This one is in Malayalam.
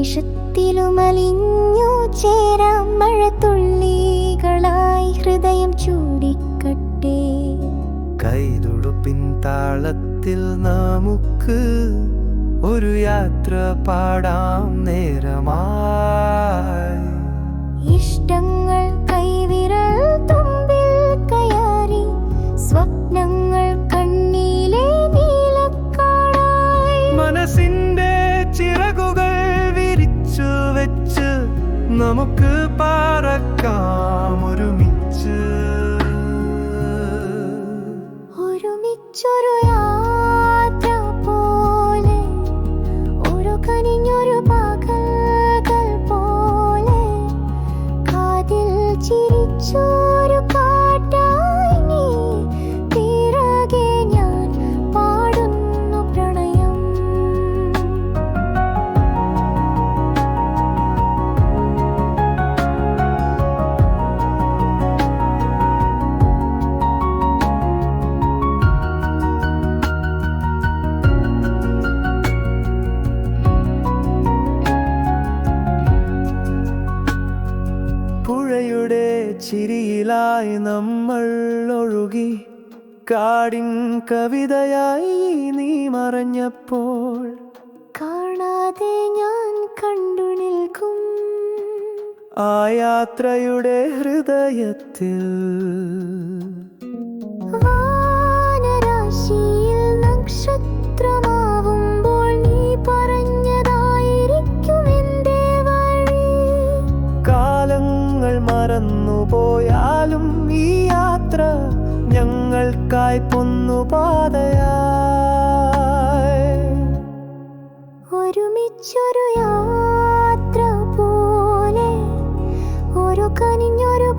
നിമിഷത്തിലുമലിഞ്ഞു ചേരാം മഴത്തുള്ളികളായി ഹൃദയം ചൂടിക്കട്ടെ. കൈതൊടുപ്പിൻ താളത്തിൽ നമുക്ക് ഒരു യാത്ര പാടാം നേരമായി. ഇഷ്ടങ്ങൾ കൈവിരൽ തുമ്പിൽ കയറി സ്വപ്നങ്ങൾ കണ്ണിലെ നീലക്കാടായി. മനസ്സിന്റെ ചിറകുകൾ വിരിച്ചു വെച്ച് നമുക്ക് പറക്കാം ഒരുമിച്ച്. ഒരുമിച്ചൊരു യാത്ര പോലെ, ഓരോ കനിഞ്ഞൊരു പകൽകൾ പോലെ, കാതിൽ ചിരിച്ചൊരു പാട്ടായി നീ, പിറകെ ഞാൻ പാടുന്നു പ്രണയം. പുഴയുടെ ചിരിയിലായി നമ്മൾ ഒഴുകി, കാടിൻ കവിതയായി നീ മറഞ്ഞപ്പോൾ കാണാതെ ഞാൻ കണ്ടു നിൽക്കും ആ യാത്രയുടെ ഹൃദയത്തിൽ. വാനരാശിയിൽ നക്ഷത്രമാവുമ്പോൾ നീ പറഞ്ഞതായിരിക്കും എൻ്റെ വഴി. കാലങ്ങൾ മറന്നുപോയാലും ഈ യാത്ര ഞങ്ങൾക്കായി പൊന്നുപാതയായി. ഒരുമിച്ചൊരു യാത്ര പോലെ, ഓരോ കനിഞ്ഞൊരു